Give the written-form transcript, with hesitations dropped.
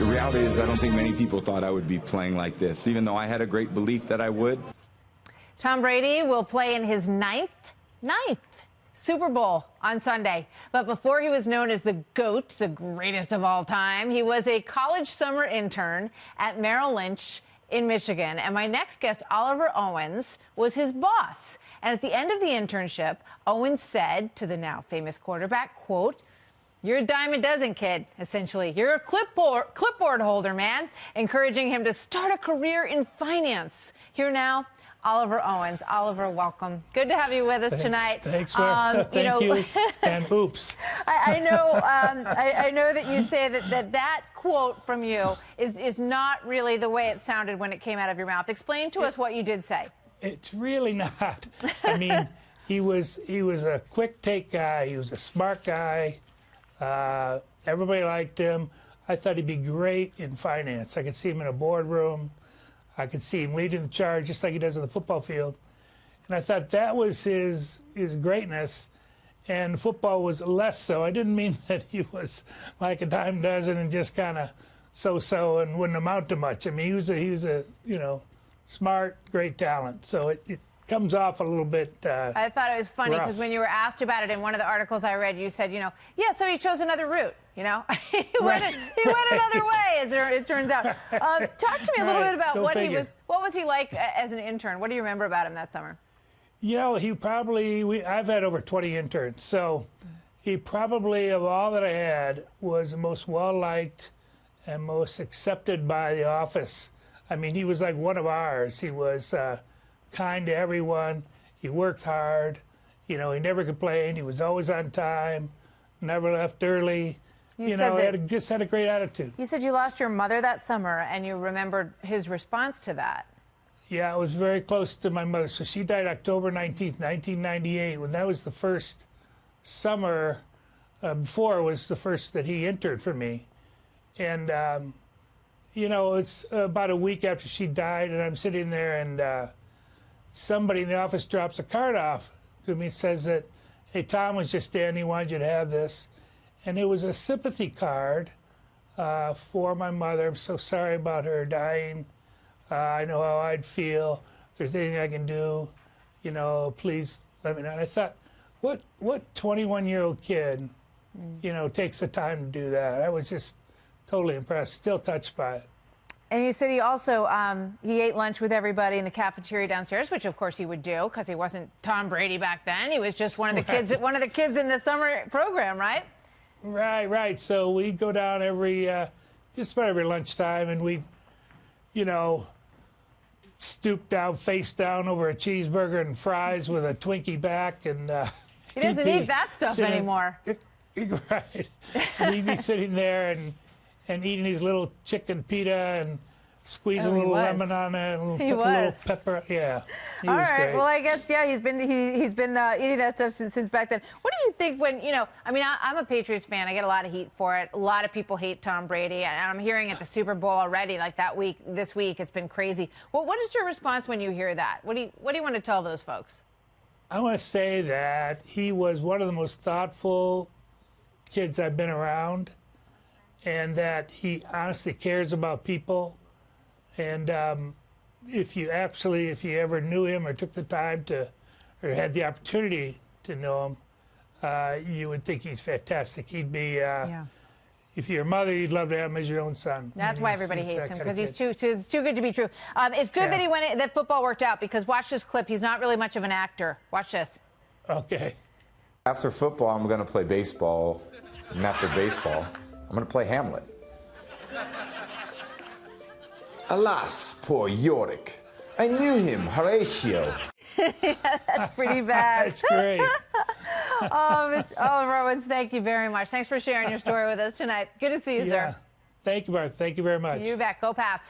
The reality is I don't think many people thought I would be playing like this, even though I had a great belief that I would. Tom Brady will play in his ninth Super Bowl on Sunday. But before he was known as the GOAT, the greatest of all time, he was a college summer intern at Merrill Lynch in Michigan. And my next guest, Oliver Owens, was his boss. And at the end of the internship, Owens said to the now famous quarterback, quote, "You're a dime a dozen, kid, essentially. You're a clipboard holder, man," encouraging him to start a career in finance. Here now, Oliver Owens. Oliver, welcome. Good to have you with us tonight. Thanks, Martha. Thank you. And oops. I know that you say that quote from you is not really the way it sounded when it came out of your mouth. Explain to us what you did say. It's really not. I mean, he was a quick take guy. He was a smart guy. Everybody liked him. I thought he'd be great in finance. I could see him in a boardroom. I could see him leading the charge just like he does on the football field. And I thought that was his greatness, and football was less so. I didn't mean that he was like a dime dozen and just kind of so-so and wouldn't amount to much. I mean, he was a smart, great talent. So it comes off a little bit I thought it was funny because when you were asked about it in one of the articles I read, you said, yeah, so he chose another route. He went another way, as it turns out. Talk to me a little bit about what was he like as an intern? What do you remember about him that summer? I've had over 20 interns, so he probably, of all that I had, was the most well-liked and most accepted by the office. I mean, he was like one of ours. He was kind to everyone. He worked hard. He never complained. He was always on time, never left early. Just had a great attitude. You said you lost your mother that summer, and you remembered his response to that. Yeah, I was very close to my mother. So she died October 19th, 1998, when that was the first summer before was the first that he interned for me. And, it's about a week after she died, and I'm sitting there, and somebody in the office drops a card off to me and says that, "Hey, Tom was just in. He wanted you to have this." And it was a sympathy card for my mother. "I'm so sorry about her dying. I know how I'd feel. If there's anything I can do, please let me know." And I thought, what 21-year-old kid, takes the time to do that? I was just totally impressed, still touched by it. And you said he also he ate lunch with everybody in the cafeteria downstairs, which of course he would do because he wasn't Tom Brady back then. He was just one of the kids in the summer program, right? Right. So we'd go down just about every lunchtime, and we'd, stoop down, face down over a cheeseburger and fries with a Twinkie back, and he doesn't eat that stuff anymore. Right. And he'd be sitting there and eating his little chicken pita and squeezing a little lemon on it, and put a little pepper. Yeah. All right. Great. Well, I guess he's been eating that stuff since back then. What do you think when I'm a Patriots fan. I get a lot of heat for it. A lot of people hate Tom Brady, and I'm hearing at the Super Bowl already. Like this week, it's been crazy. Well, what is your response when you hear that? What do you want to tell those folks? I want to say that he was one of the most thoughtful kids I've been around, and that he honestly cares about people. And if you ever knew him or took the time or had the opportunity to know him, you would think he's fantastic. He'd be, if you're a mother, you'd love to have him as your own son. That's why everybody hates him, because he's too good to be true. It's good that that football worked out, because watch this clip. He's not really much of an actor. Watch this. Okay. After football, I'm going to play baseball. And after baseball, I'm going to play Hamlet. Alas, poor Yorick. I knew him, Horatio. Yeah, that's pretty bad. That's great. Mr. Oliver Owens, thank you very much. Thanks for sharing your story with us tonight. Good to see you, sir. Thank you, Martha. Thank you very much. You bet. Go Pats.